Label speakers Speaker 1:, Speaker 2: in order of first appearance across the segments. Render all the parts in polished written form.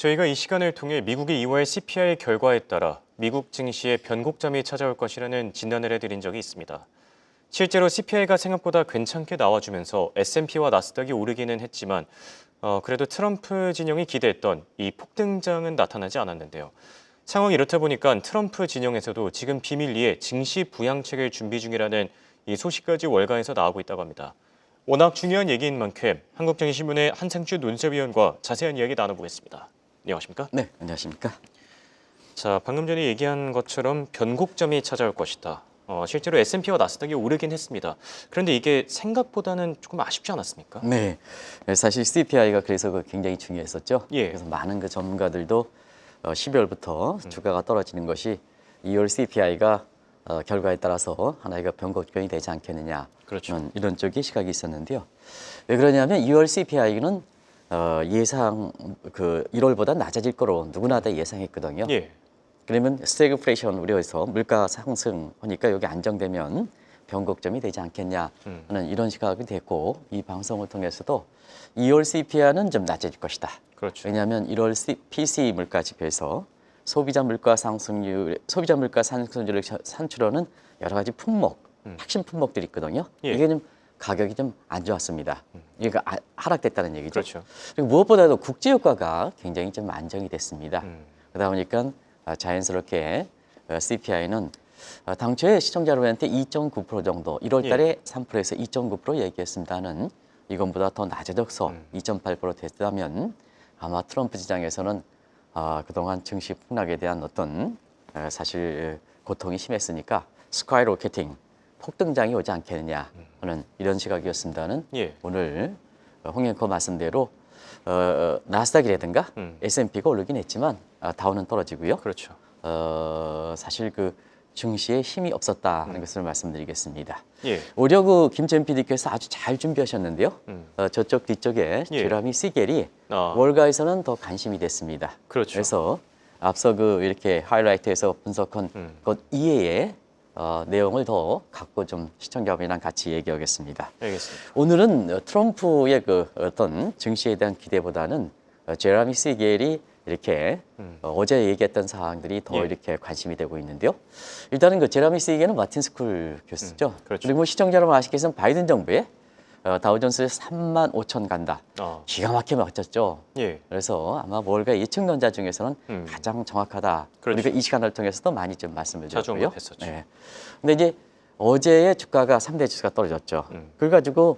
Speaker 1: 저희가 이 시간을 통해 미국의 2월 CPI 결과에 따라 미국 증시에 변곡점이 찾아올 것이라는 진단을 해드린 적이 있습니다. 실제로 CPI가 생각보다 괜찮게 나와주면서 S&P와 나스닥이 오르기는 했지만 그래도 트럼프 진영이 기대했던 이 폭등장은 나타나지 않았는데요. 상황이 이렇다 보니까 트럼프 진영에서도 지금 비밀리에 증시 부양책을 준비 중이라는 이 소식까지 월가에서 나오고 있다고 합니다. 워낙 중요한 얘기인 만큼 한국경제신문의 한상주 논설위원과 자세한 이야기 나눠보겠습니다. 안녕하십니까?
Speaker 2: 네, 안녕하십니까?
Speaker 1: 자, 방금 전에 얘기한 것처럼 변곡점이 찾아올 것이다. 실제로 S&P와 나스닥이 오르긴 했습니다. 그런데 이게 생각보다는 조금 아쉽지 않았습니까?
Speaker 2: 네, 사실 CPI가 그래서 굉장히 중요했었죠.
Speaker 1: 예.
Speaker 2: 그래서 많은 전문가들도 12월부터 주가가 떨어지는 것이 2월 CPI가 결과에 따라서 하나의 변곡점이 되지 않겠느냐.
Speaker 1: 그렇죠.
Speaker 2: 이런 쪽의 시각이 있었는데요. 왜 그러냐면 2월 CPI는 예상 1월보다 낮아질 거로 누구나 다 예상했거든요.
Speaker 1: 예.
Speaker 2: 그러면 스태그플레이션 우려해서 물가 상승하니까 여기 안정되면 변곡점이 되지 않겠냐 하는 이런 시각이 됐고, 이 방송을 통해서도 2월 CPI는 좀 낮아질 것이다.
Speaker 1: 그렇죠.
Speaker 2: 왜냐하면 1월 PCE 물가 지표에서 소비자 물가 상승률을 산출하는 여러 가지 품목, 핵심 품목들이 있거든요.
Speaker 1: 예.
Speaker 2: 이게 좀 가격이 좀 안 좋았습니다. 이게 하락됐다는 얘기죠.
Speaker 1: 그렇죠.
Speaker 2: 그리고 무엇보다도 국제 유가가 굉장히 좀 안정이 됐습니다. 그러다 보니까 자연스럽게 CPI는 당초에 시청자 여러분한테 2.9% 정도, 1월 달에 3%에서 2.9% 얘기했습니다는 이건보다 더 낮아져서 2.8% 됐다면 아마 트럼프 지장에서는 그동안 증시 폭락에 대한 어떤 사실 고통이 심했으니까 스카이로켓팅, 폭등장이 오지 않겠느냐 하는 이런 시각이었습니다는
Speaker 1: 예.
Speaker 2: 오늘 홍 앵커 말씀대로 나스닥이라든가 S&P가 오르긴 했지만 다우는 떨어지고요.
Speaker 1: 그렇죠.
Speaker 2: 사실 증시에 힘이 없었다 하는 것을 말씀드리겠습니다.
Speaker 1: 예.
Speaker 2: 오려 김재현 PD께서 아주 잘 준비하셨는데요. 저쪽 뒤쪽에
Speaker 1: 예.
Speaker 2: 제라미 시겔이
Speaker 1: 아.
Speaker 2: 월가에서는 더 관심이 됐습니다.
Speaker 1: 그렇죠.
Speaker 2: 그래서 앞서 이렇게 하이라이트에서 분석한 것 이외에 내용을 더 갖고 좀 시청자분이랑 같이 얘기하겠습니다.
Speaker 1: 알겠습니다.
Speaker 2: 오늘은 트럼프의 어떤 증시에 대한 기대보다는 제라미 시겔이 이렇게 어제 얘기했던 사항들이 더
Speaker 1: 예.
Speaker 2: 이렇게 관심이 되고 있는데요. 일단은 제라미 시겔은 마틴 스쿨 교수죠.
Speaker 1: 그렇죠.
Speaker 2: 그리고 시청자 여러분 아시겠지만 바이든 정부에 다우존스 35,000 간다. 기가 막히게 맞췄죠.
Speaker 1: 예.
Speaker 2: 그래서 아마 월가 예측론자 중에서는 가장 정확하다.
Speaker 1: 그렇죠.
Speaker 2: 우리가 이 시간을 통해서도 많이 좀 말씀을
Speaker 1: 자주
Speaker 2: 드렸고요.
Speaker 1: 언급했었죠.
Speaker 2: 네. 근데 이제 어제의 주가가 3대 주가 떨어졌죠. 그래가지고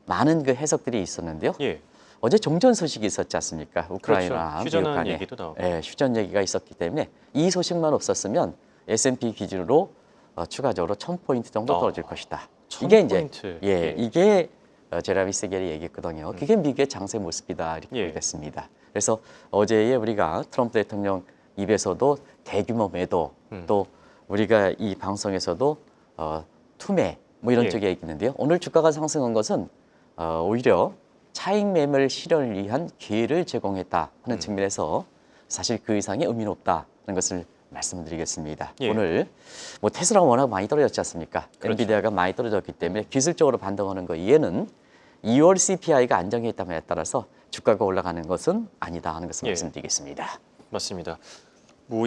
Speaker 2: 많은 해석들이 있었는데요.
Speaker 1: 예.
Speaker 2: 어제 종전 소식이 있었지 않습니까? 우크라이나
Speaker 1: 그렇죠. 휴전한
Speaker 2: 미국 간에.
Speaker 1: 얘기도 나오고.
Speaker 2: 네, 휴전 얘기가 있었기 때문에 이 소식만 없었으면 S&P 기준으로 추가적으로 1000포인트 정도 떨어질 것이다. 이게 이제
Speaker 1: 1000포인트.
Speaker 2: 예, 이게 제라미 세겔이 얘기했거든요. 그게 미국의 장세 모습이다 이렇게
Speaker 1: 예.
Speaker 2: 됐습니다. 그래서 어제에 우리가 트럼프 대통령 입에서도 대규모 매도, 또 우리가 이 방송에서도 투매 뭐 이런
Speaker 1: 예.
Speaker 2: 쪽에 얘기했는데요. 오늘 주가가 상승한 것은 오히려 차익 매매를 실현을 위한 기회를 제공했다 하는 측면에서 사실 그 이상의 의미는 없다는 것을 말씀드리겠습니다.
Speaker 1: 예.
Speaker 2: 오늘 테슬라가 워낙 많이 떨어졌지 않습니까?
Speaker 1: 그렇죠.
Speaker 2: 엔비디아가 많이 떨어졌기 때문에 기술적으로 반등하는 거 이해는 2월 CPI가 안정했다에 따라서 주가가 올라가는 것은 아니다 하는 것을
Speaker 1: 예.
Speaker 2: 말씀드리겠습니다.
Speaker 1: 맞습니다.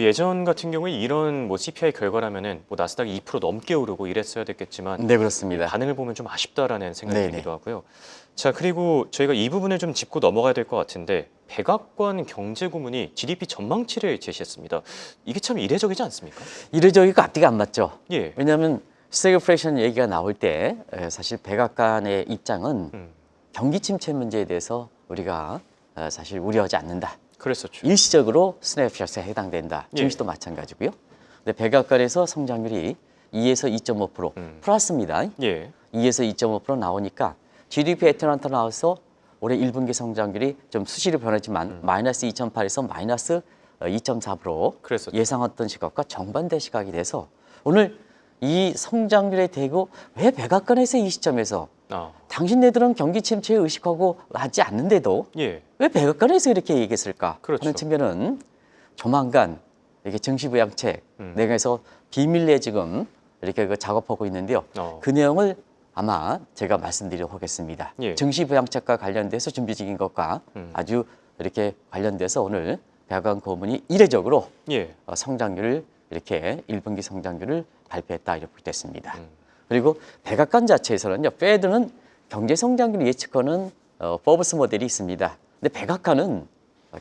Speaker 1: 예전 같은 경우에 이런 CPI 결과라면은 나스닥이 2% 넘게 오르고 이랬어야 됐겠지만
Speaker 2: 네, 그렇습니다.
Speaker 1: 반응을 보면 좀 아쉽다라는 생각이
Speaker 2: 네네.
Speaker 1: 들기도 하고요. 자, 그리고 저희가 이 부분을 좀 짚고 넘어가야 될 것 같은데 백악관 경제고문이 GDP 전망치를 제시했습니다. 이게 참 이례적이지 않습니까?
Speaker 2: 이례적이고 앞뒤가 안 맞죠.
Speaker 1: 예.
Speaker 2: 왜냐하면 스태그플레이션 얘기가 나올 때 사실 백악관의 입장은 경기 침체 문제에 대해서 우리가 사실 우려하지 않는다.
Speaker 1: 그랬었죠.
Speaker 2: 일시적으로 스냅샷에 해당된다.
Speaker 1: 예.
Speaker 2: 증시도 마찬가지고요. 근데 백악관에서 성장률이 2에서 2.5% 플러스입니다.
Speaker 1: 예.
Speaker 2: 2에서 2.5% 나오니까 GDP 에트란타 나와서 올해 1분기 성장률이 좀 수시로 변했지만 마이너스 2.8에서 마이너스 2.4%
Speaker 1: 그랬었죠.
Speaker 2: 예상했던 시각과 정반대 시각이 돼서 오늘 이 성장률에 대고 왜 백악관에서 이 시점에서 당신네들은 경기 침체에 의식하고 하지 않는데도
Speaker 1: 예.
Speaker 2: 왜 백악관에서 이렇게 얘기했을까
Speaker 1: 그렇죠.
Speaker 2: 하는 측면은 조만간 이게 증시부양책 내에서 비밀리에 지금 이렇게 작업하고 있는데요. 그 내용을 아마 제가 말씀드리도록 하겠습니다.
Speaker 1: 예.
Speaker 2: 증시부양책과 관련돼서 준비 중인 것과 아주 이렇게 관련돼서 오늘 백악관 고문이 이례적으로
Speaker 1: 예.
Speaker 2: 성장률을 이렇게 1분기 성장률을 발표했다 이렇게 됐습니다. 그리고 백악관 자체에서는요, 페드는 경제 성장률 예측하는 포브스 모델이 있습니다. 근데 백악관은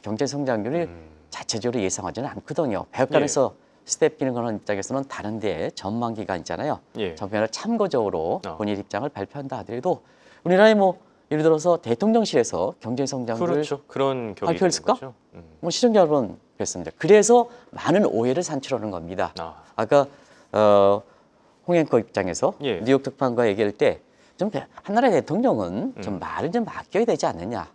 Speaker 2: 경제 성장률을 자체적으로 예상하지는 않거든요. 백악관에서 스텝 기능하는 입장에서는 다른데 전망 기간 있잖아요.
Speaker 1: 예.
Speaker 2: 전망을 참고적으로 본인 입장을 발표한다 하더라도 우리나라의 뭐 예를 들어서 대통령실에서 경제 성장률을
Speaker 1: 그렇죠. 그런 격이
Speaker 2: 발표했을까?
Speaker 1: 되는 거죠.
Speaker 2: 뭐 시청자 여러분 그랬습니다. 그래서 많은 오해를 산출하는 겁니다. 아까 홍 앵커 입장에서
Speaker 1: 예.
Speaker 2: 뉴욕 특파원과 얘기할 때 좀 한나라의 대통령은 좀 말을 좀 아껴야 되지 않느냐.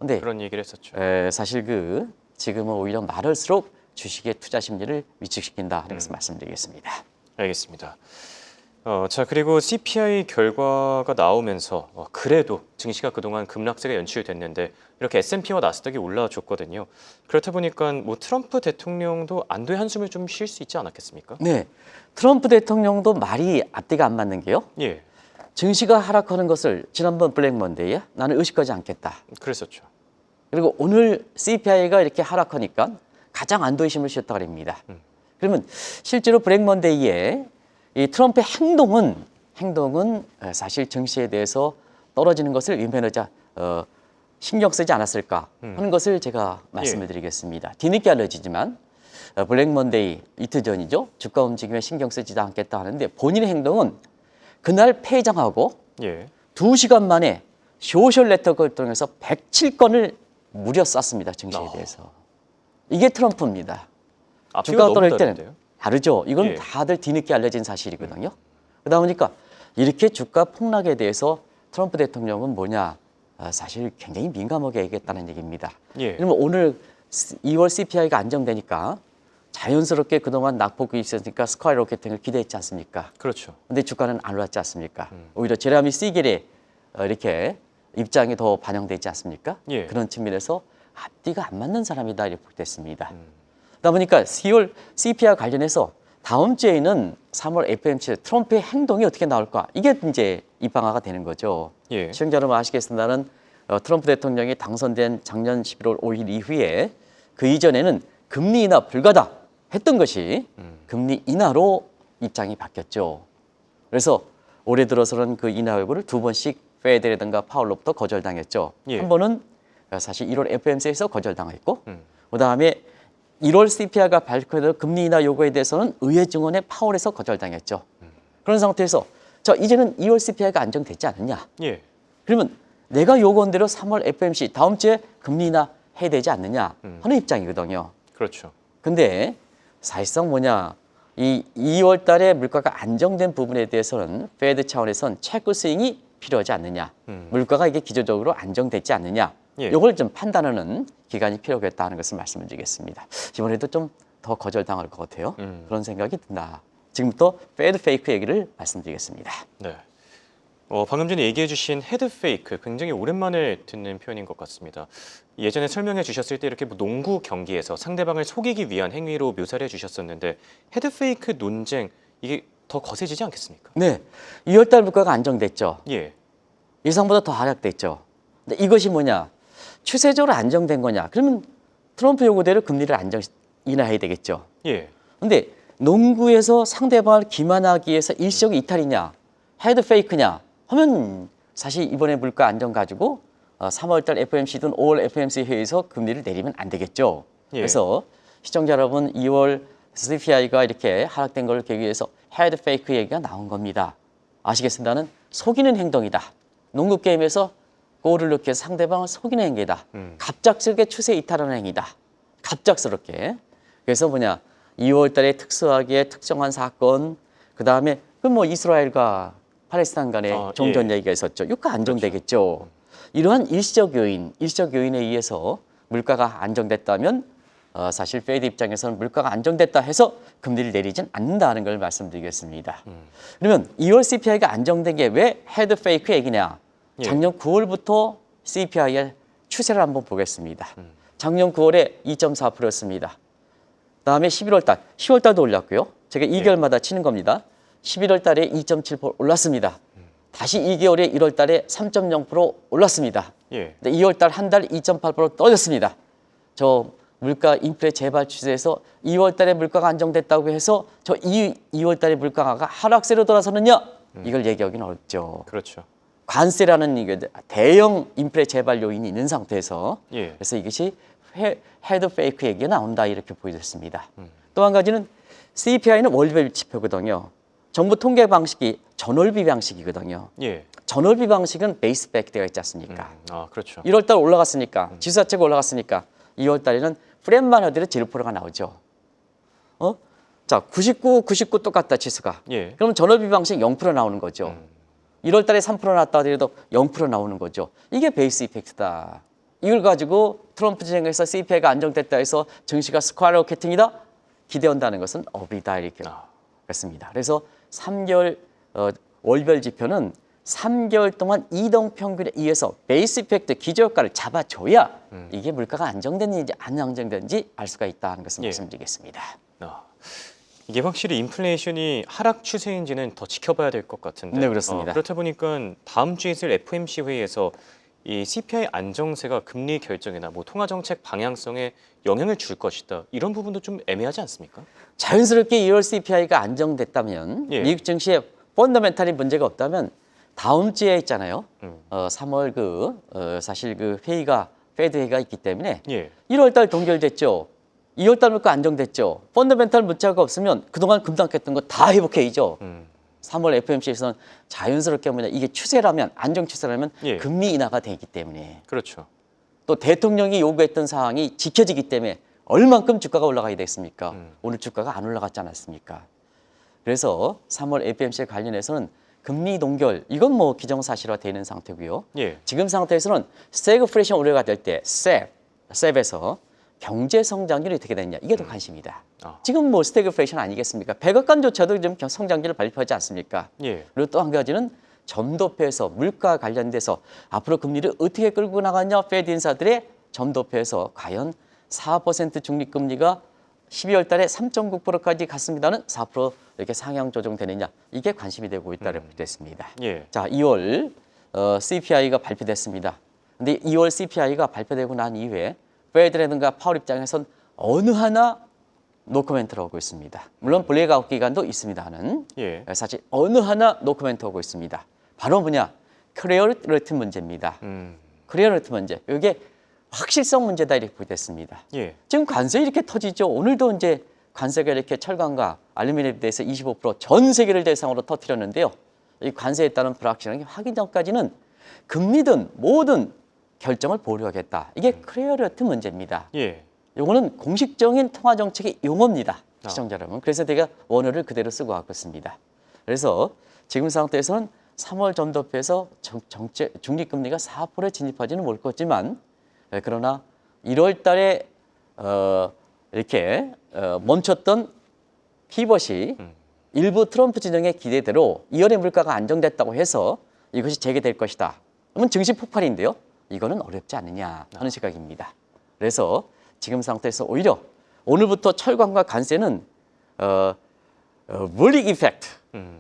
Speaker 2: 근데
Speaker 1: 그런 얘기를 했었죠.
Speaker 2: 사실 지금은 오히려 말할수록 주식의 투자 심리를 위축시킨다. 이렇게 말씀드리겠습니다.
Speaker 1: 알겠습니다. 자, 그리고 CPI 결과가 나오면서 그래도 증시가 그동안 급락세가 연출됐는데 이렇게 S&P와 나스닥이 올라줬거든요. 그렇다 보니까 뭐 트럼프 대통령도 안도의 한숨을 좀 쉴 수 있지 않았겠습니까?
Speaker 2: 네, 트럼프 대통령도 말이 앞뒤가 안 맞는 게요.
Speaker 1: 예,
Speaker 2: 증시가 하락하는 것을 지난번 블랙 먼데이에 나는 의식하지 않겠다.
Speaker 1: 그랬었죠.
Speaker 2: 그리고 오늘 CPI가 이렇게 하락하니까 가장 안도의 힘을 쉬었다 그럽니다. 그러면 실제로 블랙 먼데이에 이 트럼프의 행동은 사실 증시에 대해서 떨어지는 것을 의미하자 신경 쓰지 않았을까 하는 것을 제가 말씀을 드리겠습니다. 뒤늦게 알려지지만 블랙 먼데이 이틀 전이죠. 주가 움직임에 신경 쓰지 않겠다 하는데 본인의 행동은 그날 폐장하고
Speaker 1: 예,
Speaker 2: 2시간 만에 소셜 네트워크를 통해서 107건을 무려 쐈습니다. 증시에 대해서. 이게 트럼프입니다. 주가가 떨어질 때는 다르죠. 이건
Speaker 1: 예.
Speaker 2: 다들 뒤늦게 알려진 사실이거든요. 그러다 보니까 이렇게 주가 폭락에 대해서 트럼프 대통령은 뭐냐. 사실 굉장히 민감하게 얘기했다는 얘기입니다.
Speaker 1: 예.
Speaker 2: 그러면 오늘 2월 CPI가 안정되니까 자연스럽게 그동안 낙폭이 있었으니까 스카이로켓팅을 기대했지 않습니까?
Speaker 1: 그렇죠.
Speaker 2: 근데 주가는 안 올랐지 않습니까? 오히려 제레미 시겔의 이렇게 입장이 더 반영되지 않습니까?
Speaker 1: 예.
Speaker 2: 그런 측면에서 앞뒤가 안 맞는 사람이다 이렇게 됐습니다. 그러다 보니까 10월 CPI 관련해서 다음 주에는 3월 FOMC 트럼프의 행동이 어떻게 나올까? 이게 이제 입방아가 되는 거죠.
Speaker 1: 예.
Speaker 2: 시청자 여러분 아시겠습니다는 트럼프 대통령이 당선된 작년 11월 5일 이후에 그 이전에는 금리 인하 불가다 했던 것이 금리 인하로 입장이 바뀌었죠. 그래서 올해 들어서는 그 인하 요구를 2번씩 페드라든가 파월로부터 거절당했죠.
Speaker 1: 예.
Speaker 2: 한 번은 사실 1월 FOMC에서 거절당했고 그다음에 1월 CPI가 발표된 금리 인하 요구에 대해서는 의회 증언의 파월에서 거절당했죠. 그런 상태에서 자 이제는 2월 CPI가 안정됐지 않느냐.
Speaker 1: 예.
Speaker 2: 그러면 내가 요구한 대로 3월 FOMC 다음 주에 금리 인하 해야 되지 않느냐 하는 입장이거든요.
Speaker 1: 그렇죠.
Speaker 2: 근데 사실상 뭐냐 이 2월 달에 물가가 안정된 부분에 대해서는 페드 차원에선 체크 스윙이 필요하지 않느냐. 물가가 이게 기저적으로 안정됐지 않느냐.
Speaker 1: 예.
Speaker 2: 이걸 좀 판단하는 기간이 필요하겠다는 것을 말씀을 드리겠습니다. 이번에도 좀 더 거절당할 것 같아요. 그런 생각이 든다. 지금부터 페드 페이크 얘기를 말씀드리겠습니다.
Speaker 1: 네. 방금 전에 얘기해 주신 헤드 페이크 굉장히 오랜만에 듣는 표현인 것 같습니다. 예전에 설명해 주셨을 때 이렇게 뭐 농구 경기에서 상대방을 속이기 위한 행위로 묘사를 해 주셨었는데 헤드 페이크 논쟁 이게 더 거세지지 않겠습니까?
Speaker 2: 네, 2월 달 물가가 안정됐죠.
Speaker 1: 예.
Speaker 2: 예상보다 더 하락됐죠. 근데 이것이 뭐냐? 추세적으로 안정된 거냐? 그러면 트럼프 요구대로 금리를 인하해야 되겠죠.
Speaker 1: 예.
Speaker 2: 근데 농구에서 상대방을 기만하기 위해서 일시적 이탈이냐? 헤드 페이크냐? 하면 사실 이번에 물가 안정 가지고 3월 달 FOMC든 5월 FOMC 회의에서 금리를 내리면 안 되겠죠.
Speaker 1: 예.
Speaker 2: 그래서 시청자 여러분 2월 CPI가 이렇게 하락된 걸 계기 위해서 헤드 페이크 얘기가 나온 겁니다. 아시겠습니다는 속이는 행동이다. 농구 게임에서 골을 넣기 위해서 상대방을 속이는 행위다. 갑작스럽게 추세 이탈하는 행위다. 갑작스럽게. 그래서 뭐냐 2월 달에 특수하게 특정한 사건 그다음에 그 뭐 이스라엘과 팔레스타인 간의 종전 얘기가 있었죠. 유가 안정되겠죠. 그렇죠. 이러한 일시적 요인에 의해서 물가가 안정됐다면 사실 페드 입장에서는 물가가 안정됐다 해서 금리를 내리진 않는다는 걸 말씀드리겠습니다. 그러면 2월 CPI가 안정된 게 왜 헤드 페이크 얘기냐? 작년 9월부터 CPI의 추세를 한번 보겠습니다. 작년 9월에 2.4%였습니다. 그다음에 11월 달, 10월 달도 올랐고요. 제가 2개월마다 치는 겁니다. 11월 달에 2.7% 올랐습니다. 다시 2개월에 1월 달에 3.0% 올랐습니다.
Speaker 1: 예.
Speaker 2: 근데 2월 달 한 달 2.8% 떨어졌습니다. 저 물가 인플레 재발 추세에서 2월 달에 물가가 안정됐다고 해서 저 2월 달에 물가가 하락세로 돌아서느냐? 이걸 얘기하기는 어렵죠.
Speaker 1: 그렇죠.
Speaker 2: 관세라는 이게 대형 인플레 재발 요인이 있는 상태에서
Speaker 1: 예.
Speaker 2: 그래서 이것이 헤드 페이크 얘기가 나온다 이렇게 보여졌습니다. 또 한 가지는 CPI는 월별 지표거든요. 정부 통계 방식이 전월비 방식이거든요.
Speaker 1: 예.
Speaker 2: 전월비 방식은 베이스 팩트가 있지 않습니까?
Speaker 1: 아, 그렇죠.
Speaker 2: 1월 달 올라갔으니까 지수 자체가 올라갔으니까 2월 달에는 프렘만 허들의 0%가 나오죠. 자, 99 똑같다 지수가.
Speaker 1: 예.
Speaker 2: 그러면 전월비 방식 0% 나오는 거죠. 1월 달에 3% 나왔다 하더라도 0% 나오는 거죠. 이게 베이스 이펙트다. 이걸 가지고 트럼프 진영에서 CPI가 안정됐다 해서 증시가 스카이로켓팅이다 기대한다는 것은 업이다 이렇게 그렇습니다. 그래서 3개월 월별 지표는 3개월 동안 이동 평균에 의해서 베이스 이펙트 기저효과를 잡아줘야 이게 물가가 안정됐는지 안 안정됐는지 알 수가 있다는 것을
Speaker 1: 예.
Speaker 2: 말씀드리겠습니다.
Speaker 1: 이게 확실히 인플레이션이 하락 추세인지는 더 지켜봐야 될 것 같은데.
Speaker 2: 네, 그렇습니다.
Speaker 1: 그렇다 보니까 다음 주에 있을 FOMC 회의에서 이 CPI 안정세가 금리 결정이나 뭐 통화 정책 방향성에 영향을 줄 것이다. 이런 부분도 좀 애매하지 않습니까?
Speaker 2: 자연스럽게 2월 CPI가 안정됐다면
Speaker 1: 예.
Speaker 2: 미국 증시에 펀더멘탈인 문제가 없다면 다음 주에 있잖아요. 3월 사실 그 회의가 페드 회의가 있기 때문에
Speaker 1: 예.
Speaker 2: 1월 달 동결됐죠. 2월 달 물가 안정됐죠. 펀더멘탈 문자가 없으면 그동안 급락했던 거 다 회복해야죠. 3월 FOMC에서는 자연스럽게 이게 추세라면 안정 추세라면
Speaker 1: 예.
Speaker 2: 금리 인하가 되기 때문에
Speaker 1: 그렇죠.
Speaker 2: 또 대통령이 요구했던 사항이 지켜지기 때문에 얼만큼 주가가 올라가야 됐습니까? 오늘 주가가 안 올라갔지 않았습니까? 그래서 3월 FOMC 관련해서는 금리 동결 이건 뭐 기정사실화 되는 상태고요.
Speaker 1: 예.
Speaker 2: 지금 상태에서는 스태그플레이션 우려가 될 때 셉에서 경제 성장률이 어떻게 됐냐 이게 더 관심이다. 지금 뭐 스태그플레이션 아니겠습니까? 백악관조차도 지금 성장률을 발표하지 않습니까?
Speaker 1: 예.
Speaker 2: 그리고 또 한 가지는 점도표에서 물가 관련돼서 앞으로 금리를 어떻게 끌고 나가냐 페드 인사들의 점도표에서 과연 4% 중립금리가 12월 달에 3.9%까지 갔습니다는 4% 이렇게 상향 조정되느냐 이게 관심이 되고 있다고 됐습니다.
Speaker 1: 예.
Speaker 2: 자, 2월 CPI가 발표됐습니다. 근데 2월 CPI가 발표되고 난 이후에 페드라든가 파월 입장에선 어느 하나 노코멘트를 하고 있습니다. 물론 블랙아웃 기간도 있습니다는
Speaker 1: 예.
Speaker 2: 사실 어느 하나 노코멘트 하고 있습니다. 바로 뭐냐? 크리어리티 문제입니다. 크리어리티 문제. 이게 확실성 문제다 이렇게 보겠습니다.
Speaker 1: 예.
Speaker 2: 지금 관세 이렇게 터지죠. 오늘도 이제 관세가 이렇게 철강과 알루미늄에 대해서 25%전 세계를 대상으로 터뜨렸는데요. 이 관세에 따른 불확실한 게 확인 전까지는 금리든 뭐든 결정을 보류하겠다. 이게 크리어리티 문제입니다.
Speaker 1: 예.
Speaker 2: 이거는 공식적인 통화 정책의 용어입니다. 시청자 여러분. 그래서 제가 원어를 그대로 쓰고 왔고 있습니다. 그래서 지금 상태에서는 3월 점도표에서 중립금리가 4%에 진입하지는 못했지만 그러나 1월 달에 이렇게 멈췄던 피벗이 일부 트럼프 진영의 기대대로 2월에 물가가 안정됐다고 해서 이것이 재개될 것이다. 그러면 증시 폭발인데요. 이거는 어렵지 않느냐 하는 시각입니다. 그래서 지금 상태에서 오히려 오늘부터 철강과 관세는 물릭 이펙트,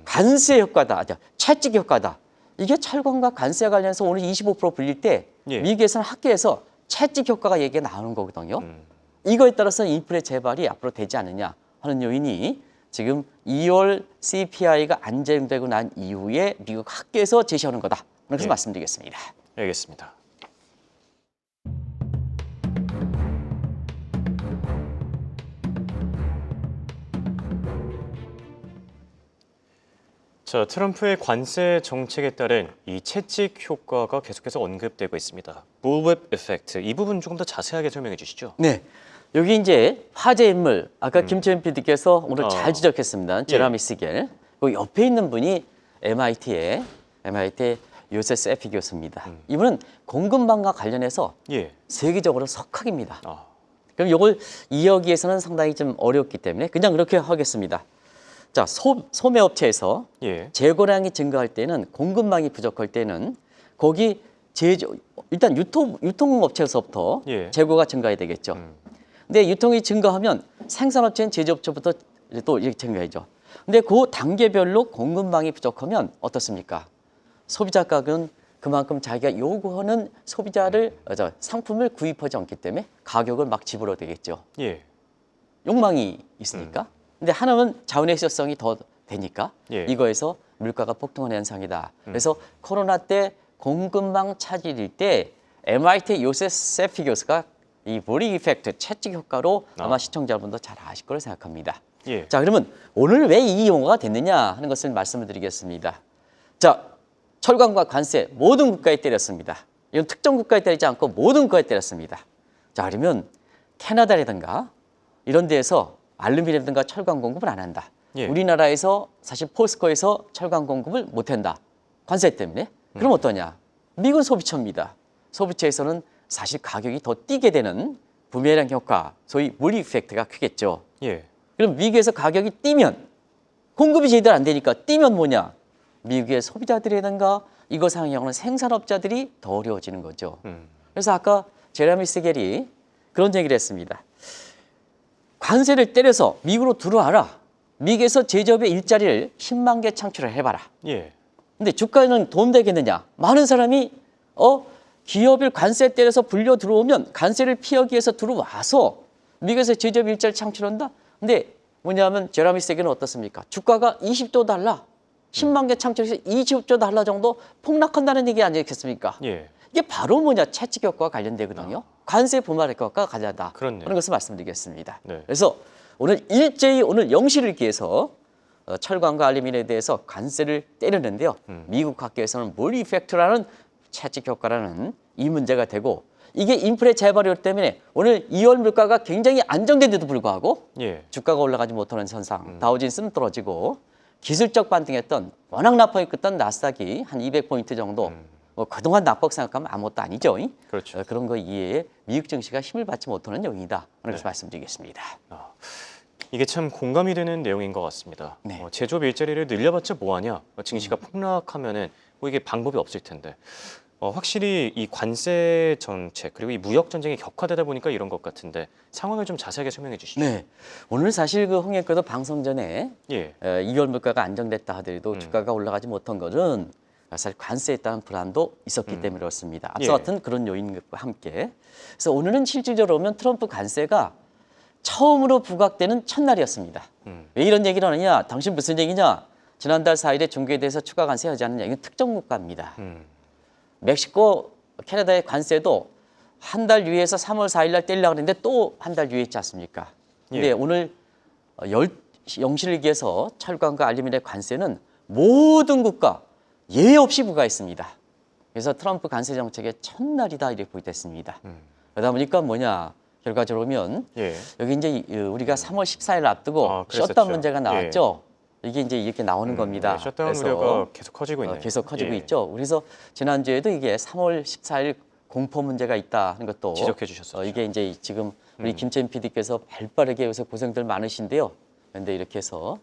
Speaker 2: 관세 효과다, 채찍 효과다. 이게 철강과 관세와 관련해서 오늘 25% 불릴 때
Speaker 1: 예.
Speaker 2: 미국에서는 학계에서 채찍 효과가 얘기가 나오는 거거든요. 이거에 따라서 인플레 재발이 앞으로 되지 않느냐 하는 요인이 지금 2월 CPI가 안정되고 난 이후에 미국 학계에서 제시하는 거다. 그래서
Speaker 1: 예.
Speaker 2: 말씀드리겠습니다.
Speaker 1: 알겠습니다. 자, 트럼프의 관세 정책에 따른 이 채찍 효과가 계속해서 언급되고 있습니다. 부llwhip 이펙트, 이 부분 조금 더 자세하게 설명해 주시죠.
Speaker 2: 네, 여기 이제 화제 인물 아까 김채연 PD께서 오늘 잘 지적했습니다. 제라미 시겔. 그 옆에 있는 분이 MIT의 요세스 에피 교수입니다. 이분은 공급망과 관련해서
Speaker 1: 예.
Speaker 2: 세계적으로 석학입니다. 그럼 이걸 이해하기에서는 상당히 좀 어렵기 때문에 그냥 그렇게 하겠습니다. 자, 소매업체에서
Speaker 1: 예.
Speaker 2: 재고량이 증가할 때는 공급망이 부족할 때는 거기 일단 유통업체에서부터
Speaker 1: 예.
Speaker 2: 재고가 증가해야 되겠죠. 근데 유통이 증가하면 생산업체인 제조업체부터 또 이렇게 증가해죠. 근데 그 단계별로 공급망이 부족하면 어떻습니까? 소비자 가격은 그만큼 자기가 요구하는 소비자를 상품을 구입하지 않기 때문에 가격을 막 집어넣어야 되겠죠.
Speaker 1: 예.
Speaker 2: 욕망이 있으니까. 근데 하나는 자원의식성이 더 되니까
Speaker 1: 예.
Speaker 2: 이거에서 물가가 폭등하는 현상이다. 그래서 코로나 때 공급망 차질일 때 MIT 요세프 교수가 이 보리 이펙트 채찍 효과로 아마 시청자분도 잘 아실 거로 생각합니다.
Speaker 1: 예.
Speaker 2: 자, 그러면 오늘 왜 이 용어가 됐느냐 하는 것을 말씀을 드리겠습니다. 자, 철강과 관세 모든 국가에 때렸습니다. 이건 특정 국가에 때리지 않고 모든 국가에 때렸습니다. 자, 그러면 캐나다라든가 이런 데에서 알루미늄이라든가 철강 공급을 안 한다.
Speaker 1: 예.
Speaker 2: 우리나라에서 사실 포스코에서 철강 공급을 못 한다. 관세 때문에. 그럼 어떠냐? 미국은 소비처입니다. 소비처에서는 사실 가격이 더 뛰게 되는 부메랑 효과, 소위 물 이펙트가 크겠죠.
Speaker 1: 예.
Speaker 2: 그럼 미국에서 가격이 뛰면 공급이 제대로 안 되니까 뛰면 뭐냐? 미국의 소비자들이라든가 이거 상영하는 생산업자들이 더 어려워지는 거죠. 그래서 아까 제레미 세겔이 그런 얘기를 했습니다. 관세를 때려서 미국으로 들어와라. 미국에서 제조업의 일자리를 10만 개 창출을 해봐라.
Speaker 1: 예.
Speaker 2: 근데 주가는 도움되겠느냐? 많은 사람이 기업을 관세 때려서 불려 들어오면 관세를 피하기 위해서 들어와서 미국에서 제조업 일자리를 창출한다. 근데 뭐냐면 제레미 세겔은 어떻습니까? 주가가 20조 달러, 10만 개 창출해서 20조 달러 정도 폭락한다는 얘기 아니겠습니까?
Speaker 1: 예.
Speaker 2: 이게 바로 뭐냐? 채찍 효과와 관련되거든요. 관세 부마 효과가 관련하다.
Speaker 1: 그렇네요.
Speaker 2: 그런 것을 말씀드리겠습니다.
Speaker 1: 네.
Speaker 2: 그래서 오늘 일제히 오늘 영시를 읽기 위해서 철강과 알루미늄에 대해서 관세를 때렸는데요. 미국 학계에서는 물 이펙트라는 채찍 효과라는 이 문제가 되고 이게 인플레 재발효 때문에 오늘 2월 물가가 굉장히 안정된데도 불구하고
Speaker 1: 예.
Speaker 2: 주가가 올라가지 못하는 현상, 다우지수는 떨어지고 기술적 반등했던 워낙 낙폭이 컸던 나스닥이 한 200포인트 정도 뭐 그동안 낙폭 생각하면 아무것도 아니죠.
Speaker 1: 그렇죠.
Speaker 2: 그런 거 이해에 미국 증시가 힘을 받지 못하는 요인이다. 그런 것을 말씀드리겠습니다.
Speaker 1: 이게 참 공감이 되는 내용인 것 같습니다.
Speaker 2: 네.
Speaker 1: 제조업 일자리를 늘려봤자 뭐하냐? 증시가 폭락하면은 뭐 이게 방법이 없을 텐데. 확실히 이 관세 정책 그리고 이 무역 전쟁이 격화되다 보니까 이런 것 같은데 상황을 좀 자세하게 설명해 주시죠.
Speaker 2: 네, 오늘 사실 그 홍익교도 방송 전에
Speaker 1: 예.
Speaker 2: 2월 물가가 안정됐다 하더라도 주가가 올라가지 못한 것은 사실 관세에 따른 불안도 있었기 때문에 그렇습니다. 앞서
Speaker 1: 예.
Speaker 2: 같은 그런 요인과 함께. 그래서 오늘은 실질적으로 보면 트럼프 관세가 처음으로 부각되는 첫날이었습니다. 왜 이런 얘기를 하느냐? 당신 무슨 얘기냐? 지난달 4일에 중국에 대해서 추가 관세하지 않느냐? 이건 특정 국가입니다. 멕시코, 캐나다의 관세도 한 달 유예해서 3월 4일 날 떼려고 했는데 또 한 달 유예했지 않습니까? 근데
Speaker 1: 예.
Speaker 2: 오늘 영시를 위해서 철강과 알루미늄의 관세는 모든 국가 예외 없이 부과했습니다. 그래서 트럼프 관세 정책의 첫날이다 이렇게 보겠습니다. 그러다 보니까 뭐냐? 결과적으로 보면
Speaker 1: 예.
Speaker 2: 여기 이제 우리가 3월 14일 앞두고
Speaker 1: 그랬었죠.
Speaker 2: 셧다운 문제가 나왔죠. 이게 이제 이렇게 나오는 겁니다.
Speaker 1: 네, 셧다운
Speaker 2: 그래서
Speaker 1: 우려가 계속 커지고 있네요.
Speaker 2: 계속 커지고
Speaker 1: 예.
Speaker 2: 있죠. 그래서 지난주에도 이게 3월 14일 공포 문제가 있다는 것도
Speaker 1: 지적해 주셨었죠.
Speaker 2: 이게 이제 지금 우리 김채인 PD께서 발빠르게 요새 고생들 많으신데요. 그런데 이렇게 해서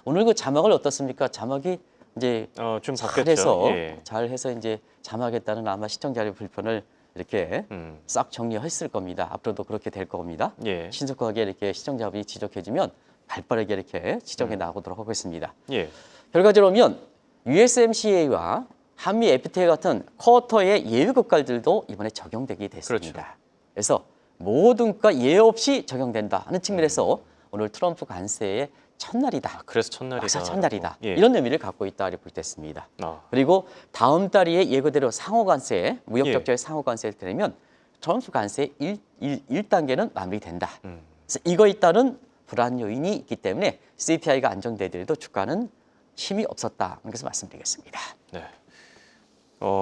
Speaker 2: 오늘 그 자막을 어떻습니까? 자막이 이제
Speaker 1: 좀
Speaker 2: 잘해서
Speaker 1: 바뀌었죠. 예.
Speaker 2: 잘해서 이제 자막했다는 아마 시청자의 불편을 이렇게 싹 정리했을 겁니다. 앞으로도 그렇게 될 겁니다.
Speaker 1: 예.
Speaker 2: 신속하게 이렇게 시청자분이 지적해주면 발빠르게 이렇게 지적해 나오도록 하겠습니다.
Speaker 1: 예.
Speaker 2: 결과적으로 보면 USMCA와 한미 FTA 같은 쿼터의 예외 국가들도 이번에 적용되게 됐습니다.
Speaker 1: 그렇죠.
Speaker 2: 그래서 모든 국가 예외 없이 적용된다 하는 측면에서 오늘 트럼프 관세의 첫날이다.
Speaker 1: 그래서 첫날이다.
Speaker 2: 역사 첫날이다.
Speaker 1: 예.
Speaker 2: 이런 의미를 갖고 있다 이렇게 보겠습니다.
Speaker 1: 아.
Speaker 2: 그리고 다음 달에 예고대로 상호 관세, 무역
Speaker 1: 예.
Speaker 2: 적자의 상호 관세를 들으면 트럼프 관세 1단계는 마무리된다. 그래서 이거에 따른 불안 요인이 있기 때문에 CPI가 안정되더라도 주가는 힘이 없었다. 그래서 말씀드리겠습니다.
Speaker 1: 네.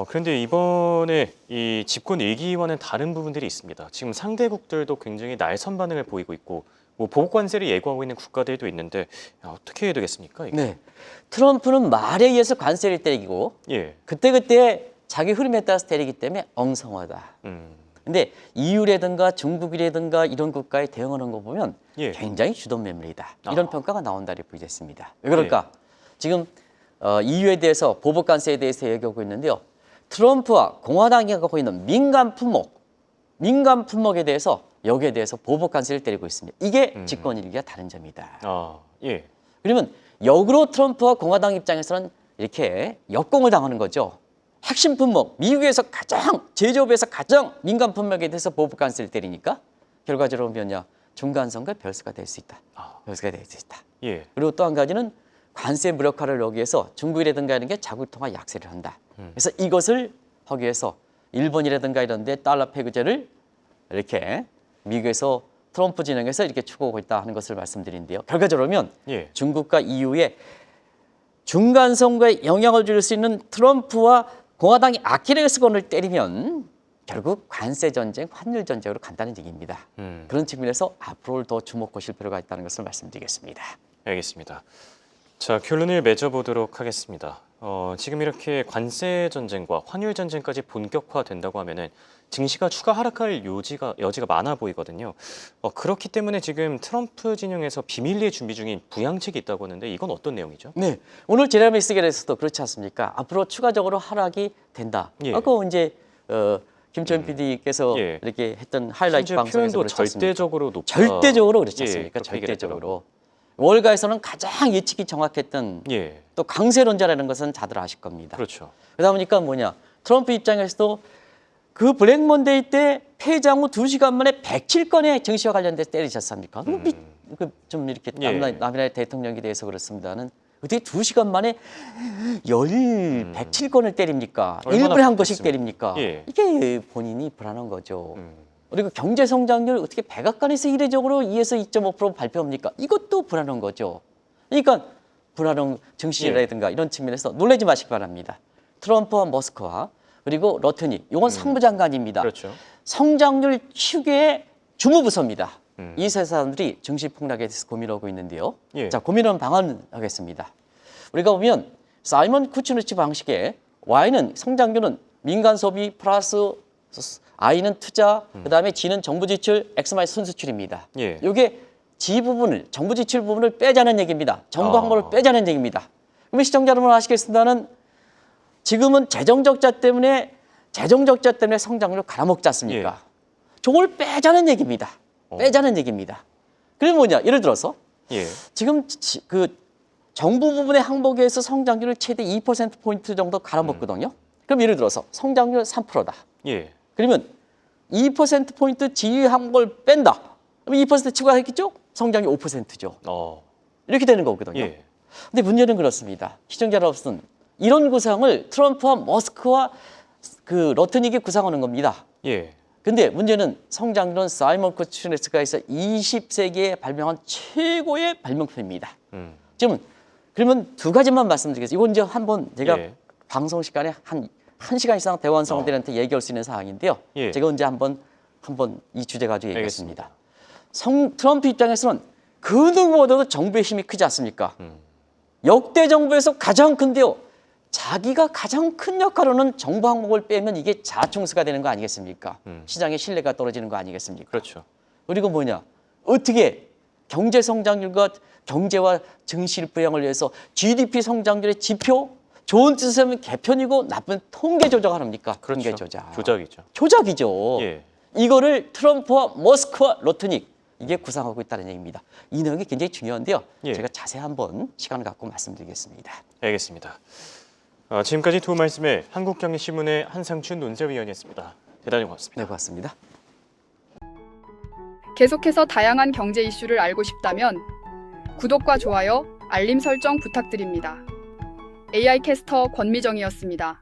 Speaker 1: 그런데 이번에 이 집권 일기와는 다른 부분들이 있습니다. 지금 상대국들도 굉장히 날선 반응을 보이고 있고 뭐 보복 관세를 예고하고 있는 국가들도 있는데 어떻게 해야 되겠습니까? 이게?
Speaker 2: 네, 트럼프는 말에 의해서 관세를 때리고
Speaker 1: 예.
Speaker 2: 그때그때 자기 흐름에 따라서 때리기 때문에 엉성하다.
Speaker 1: 음.
Speaker 2: 근데 EU라든가 중국이라든가 이런 국가에 대응하는 거 보면
Speaker 1: 예.
Speaker 2: 굉장히 주도 매물이다. 이런 평가가 나온다 이렇게 보겠습니다. 왜 그럴까? 지금 EU에 대해서 보복 관세에 대해서 얘기하고 있는데요. 트럼프와 공화당이 갖고 있는 민간 품목에 대해서 여기에 대해서 보복 관세를 때리고 있습니다. 이게 집권 일기와 다른 점이다.
Speaker 1: 예.
Speaker 2: 그러면 역으로 트럼프와 공화당 입장에서는 이렇게 역공을 당하는 거죠. 핵심 품목, 미국에서 가장 제조업에서 가장 민감 품목에 대해서 보복 관세를 때리니까 결과적으로 뭐냐 중간선과 별수가 될 수 있다. 별수가 될 수 있다.
Speaker 1: 예.
Speaker 2: 그리고 또 한 가지는 관세 무력화를 하기 위해서 중국이라든가 이런 게 자국 통화 약세를 한다. 그래서 이것을 하기 위해서 일본이라든가 이런 데 달러 패구제를 이렇게 미국에서 트럼프 진영에서 이렇게 추구하고 있다 하는 것을 말씀드린데요. 결과적으로 보면
Speaker 1: 예.
Speaker 2: 중국과 EU의 중간 선거에 영향을 줄 수 있는 트럼프와 공화당이 아킬레스건을 때리면 결국 관세 전쟁, 환율 전쟁으로 간다는 얘기입니다. 그런 측면에서 앞으로 더 주목하실 필요가 있다는 것을 말씀드리겠습니다.
Speaker 1: 알겠습니다. 자, 결론을 맺어보도록 하겠습니다. 지금 이렇게 관세 전쟁과 환율 전쟁까지 본격화된다고 하면은 증시가 추가 하락할 여지가 많아 보이거든요. 그렇기 때문에 지금 트럼프 진영에서 비밀리에 준비 중인 부양책이 있다고 하는데 이건 어떤 내용이죠?
Speaker 2: 네, 오늘 제레미 스겔에서도 그렇지 않습니까? 앞으로 추가적으로 하락이 된다.
Speaker 1: 예.
Speaker 2: 아까 이제 김천 PD께서
Speaker 1: 예.
Speaker 2: 이렇게 했던 하이라이트
Speaker 1: 심지어
Speaker 2: 방송에서
Speaker 1: 표현도
Speaker 2: 그렇지 않습니까?
Speaker 1: 절대적으로 높다.
Speaker 2: 절대적으로 그렇지
Speaker 1: 예,
Speaker 2: 않습니까?
Speaker 1: 그렇게 얘기를
Speaker 2: 절대적으로. 월가에서는 가장 예측이 정확했던
Speaker 1: 예,
Speaker 2: 또 강세론자라는 것은 다들 아실 겁니다.
Speaker 1: 그렇죠.
Speaker 2: 그러다 보니까 뭐냐 트럼프 입장에서도 그 블랙 먼데이 때 폐장 후 2시간 만에 107건의 증시와 관련돼서 때리셨습니까? 좀 이렇게
Speaker 1: 예.
Speaker 2: 남이나라 대통령에 대해서 그렇습니다는 어떻게 2시간 만에 107건을 때립니까?
Speaker 1: 얼마나
Speaker 2: 1분에 한 번씩
Speaker 1: 바빴습니까?
Speaker 2: 때립니까?
Speaker 1: 예.
Speaker 2: 이게 본인이 불안한 거죠. 그리고 경제 성장률 어떻게 백악관에서 이례적으로 2에서 2.5% 발표합니까? 이것도 불안한 거죠. 그러니까 불안한 증시라든가 이런 측면에서 놀라지 마시기 바랍니다. 트럼프와 머스크와 그리고 러트닉, 이건 상부장관입니다.
Speaker 1: 그렇죠.
Speaker 2: 성장률 추계의 주무부서입니다. 이 세 사람들이 증시 폭락에 대해서 고민하고 있는데요.
Speaker 1: 예.
Speaker 2: 자, 고민하는 방안을 하겠습니다. 우리가 보면 사이먼 쿠츠누치 방식의 Y는 성장률은 민간 소비 플러스 I는 투자, 그다음에 G는 정부 지출, X-마이너스 순수출입니다.
Speaker 1: 예.
Speaker 2: 이게 G 부분을 정부 지출 부분을 빼자는 얘기입니다. 정부 항목을 빼자는 얘기입니다. 그러면 시청자 여러분 아시겠습니다는 지금은 재정 적자 때문에 성장률을 갈아먹지 않습니까? 저걸 빼자는 얘기입니다. 빼자는 얘기입니다. 그러면 뭐냐? 예를 들어서
Speaker 1: 예.
Speaker 2: 지금 그 정부 부분의 항목에서 성장률을 최대 2%포인트 정도 갈아먹거든요. 그럼 예를 들어서 성장률 3%다.
Speaker 1: 예.
Speaker 2: 그러면 2%포인트 지위 항목을 뺀다. 그럼 2% 추가했겠죠? 성장률 5%죠. 이렇게 되는 거거든요.
Speaker 1: 예.
Speaker 2: 근데 문제는 그렇습니다. 시청자 여러분, 이런 구상을 트럼프와 머스크와 그 러트닉이 구상하는 겁니다.
Speaker 1: 예.
Speaker 2: 근데 문제는 성장률은 사이먼 쿠츠네스가 해서 20세기에 발명한 최고의 발명품입니다. 지금 그러면 두 가지만 말씀드리겠습니다. 이건 이제 한번 제가
Speaker 1: 예.
Speaker 2: 방송 시간에 한 1시간 이상 대원 성들한테 얘기할 수 있는 사항인데요.
Speaker 1: 예.
Speaker 2: 제가 언제 한번 이 주제 가지고 얘기했습니다. 트럼프 입장에서는 그 누구보다도 정부의 힘이 크지 않습니까? 역대 정부에서 가장 큰데요. 자기가 가장 큰 역할로는 정부 항목을 빼면 이게 자충수가 되는 거 아니겠습니까? 시장의 신뢰가 떨어지는 거 아니겠습니까?
Speaker 1: 그렇죠.
Speaker 2: 그리고 뭐냐? 어떻게 경제 성장률과 경제와 증시 부양을 위해서 GDP 성장률의 지표 좋은 뜻을 하면 개편이고 나쁜 통계 조작을 합니까?
Speaker 1: 그렇죠.
Speaker 2: 통계 조작.
Speaker 1: 조작이죠.
Speaker 2: 조작이죠.
Speaker 1: 예.
Speaker 2: 이거를 트럼프와 머스크와 러트닉 이게 구상하고 있다는 얘기입니다. 이 내용이 굉장히 중요한데요.
Speaker 1: 예.
Speaker 2: 제가 자세히 한번 시간을 갖고 말씀드리겠습니다.
Speaker 1: 알겠습니다. 지금까지 두 말씀을 한국경제신문의 한상춘 논설위원이었습니다. 대단히 고맙습니다.
Speaker 2: 네, 고맙습니다.
Speaker 3: 계속해서 다양한 경제 이슈를 알고 싶다면 구독과 좋아요, 알림 설정 부탁드립니다. AI 캐스터 권미정이었습니다.